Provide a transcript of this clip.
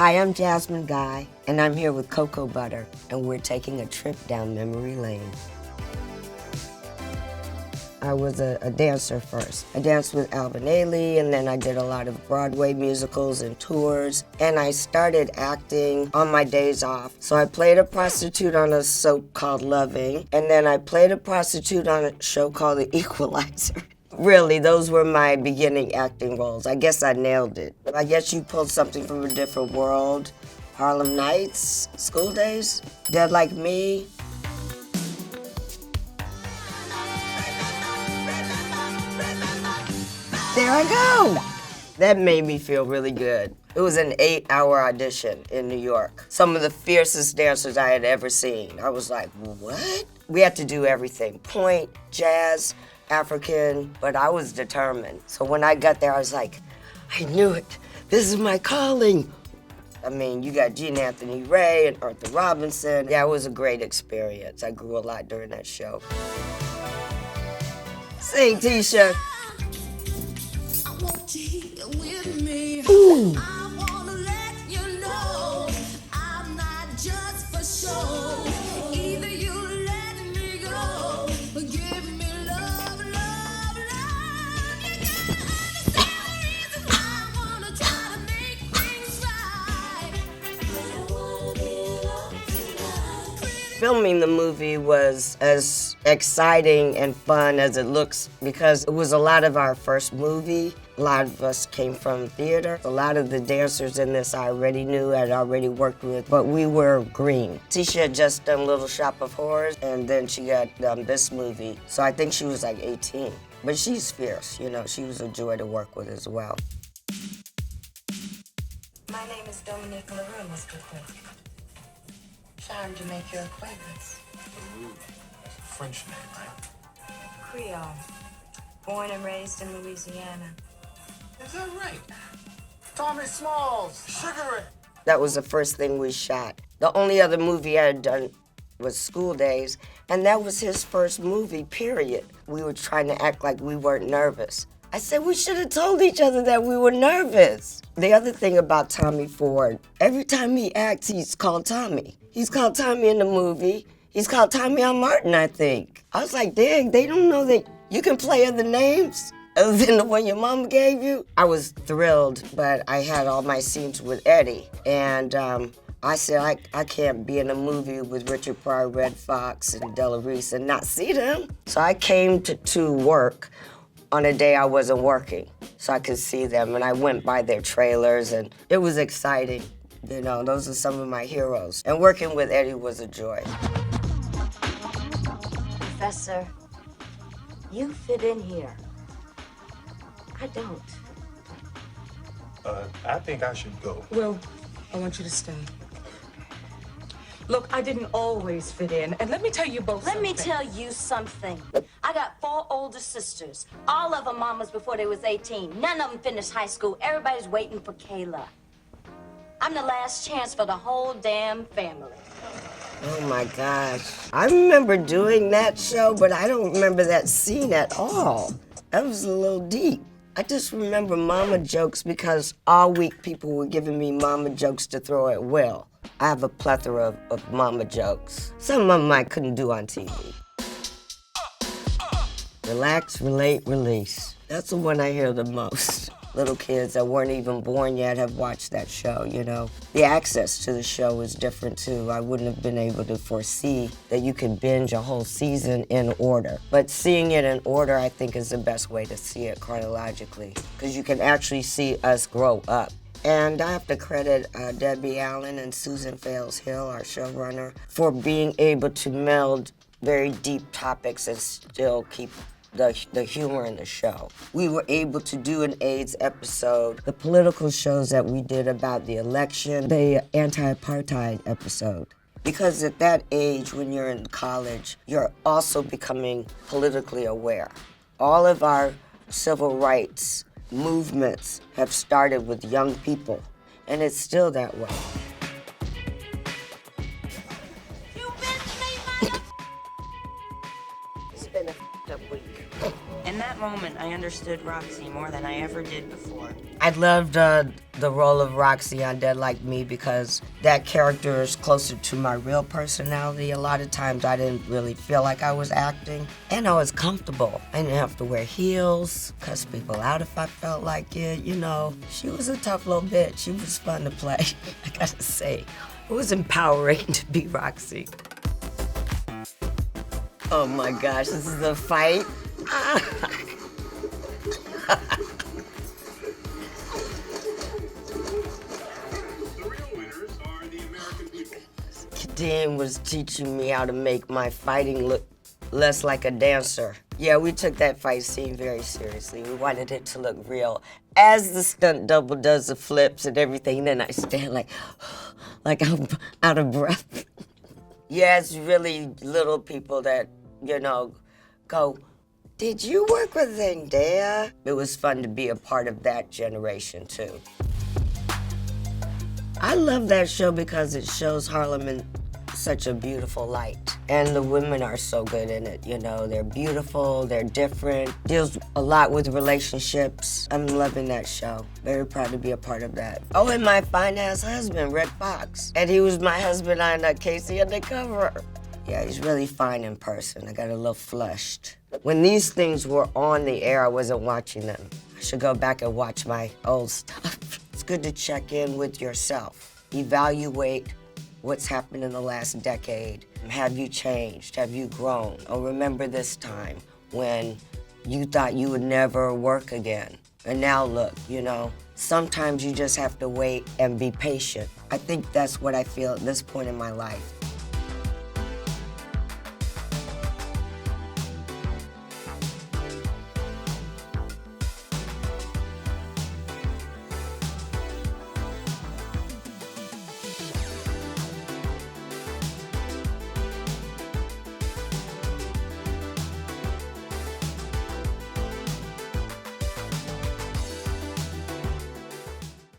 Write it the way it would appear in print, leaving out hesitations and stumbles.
Hi, I'm Jasmine Guy, and I'm here with Cocoa Butter, and we're taking a trip down memory lane. I was a dancer first. I danced with Alvin Ailey, and then I did a lot of Broadway musicals and tours, and I started acting on my days off. So I played a prostitute on a soap called Loving, and then I played a prostitute on a show called The Equalizer. Really, those were my beginning acting roles. I guess I nailed it. I guess you pulled something from a different world. Harlem Nights, School Days, Dead Like Me. There I go. That made me feel really good. It was an 8-hour audition in New York. Some of the fiercest dancers I had ever seen. I was like, what? We had to do everything, point, jazz, African, but I was determined. So when I got there, I was like, I knew it. This is my calling. I mean, you got Gene Anthony Ray and Arthur Robinson. Yeah, it was a great experience. I grew a lot during that show. Sing, Tisha. Ooh. I wanna let you know I'm not just for show. Either you let me go or give me love, love, love. You gotta understand the reasons why I wanna try to make things right. 'Cause I wanna be loved tonight. Filming the movie was as exciting and fun as it looks because it was a lot of our first movie. A lot of us came from theater. A lot of the dancers in this I already knew, I'd already worked with, but we were green. Tisha had just done Little Shop of Horrors, and then she got this movie. So I think she was like 18. But she's fierce, you know, she was a joy to work with as well. My name is Dominique LaRue, Mr. Quick. Charmed to make your acquaintance. LaRue, that's a French name, right? Creole. Born and raised in Louisiana. Is that right? Tommy Smalls, Sugar Ray. That was the first thing we shot. The only other movie I had done was School Days, and that was his first movie, period. We were trying to act like we weren't nervous. I said we should have told each other that we were nervous. The other thing about Tommy Ford, every time he acts, he's called Tommy. He's called Tommy in the movie. He's called Tommy on Martin, I think. I was like, dang, they don't know that you can play other names other than the one your mom gave you. I was thrilled, but I had all my scenes with Eddie. And I said, I can't be in a movie with Richard Pryor, Red Fox, and Della Reese and not see them. So I came to work on a day I wasn't working so I could see them. And I went by their trailers, and it was exciting. You know, those are some of my heroes. And working with Eddie was a joy. Professor, you fit in here. I don't. I think I should go. Will, I want you to stay. Look, I didn't always fit in, and let me tell you both Let me something. tell you something. I got 4 older sisters. All of them mamas before they was 18. None of them finished high school. Everybody's waiting for Kayla. I'm the last chance for the whole damn family. Oh my gosh. I remember doing that show, but I don't remember that scene at all. That was a little deep. I just remember mama jokes because all week people were giving me mama jokes to throw at Will. I have a plethora of mama jokes. Some of them I couldn't do on TV. Relax, relate, release. That's the one I hear the most. Little kids that weren't even born yet have watched that show, you know. The access to the show is different too. I wouldn't have been able to foresee that you could binge a whole season in order. But seeing it in order, I think, is the best way to see it chronologically, because you can actually see us grow up. And I have to credit Debbie Allen and Susan Fales Hill, our showrunner, for being able to meld very deep topics and still keep the humor in the show. We were able to do an AIDS episode, the political shows that we did about the election, the anti-apartheid episode. Because at that age, when you're in college, you're also becoming politically aware. All of our civil rights movements have started with young people, and it's still that way. It's been a f***ed up week. In that moment, I understood Roxy more than I ever did before. I loved the role of Roxy on Dead Like Me because that character is closer to my real personality. A lot of times I didn't really feel like I was acting, and I was comfortable. I didn't have to wear heels, cuss people out if I felt like it, you know. She was a tough little bitch. She was fun to play, I gotta say. It was empowering to be Roxy. Oh my gosh, this is a fight. Dean was teaching me how to make my fighting look less like a dancer. Yeah, we took that fight scene very seriously. We wanted it to look real. As the stunt double does the flips and everything, then I stand like I'm out of breath. Yeah, it's really little people that, you know, go, did you work with Zendaya? It was fun to be a part of that generation, too. I love that show because it shows Harlem in such a beautiful light. And the women are so good in it, you know. They're beautiful, they're different, deals a lot with relationships. I'm loving that show. Very proud to be a part of that. Oh, and my fine-ass husband, Red Fox. And he was my husband on Casey Undercover. Yeah, he's really fine in person. I got a little flushed. When these things were on the air, I wasn't watching them. I should go back and watch my old stuff. It's good to check in with yourself. Evaluate what's happened in the last decade. Have you changed? Have you grown? Oh, remember this time when you thought you would never work again. And now look, you know, sometimes you just have to wait and be patient. I think that's what I feel at this point in my life.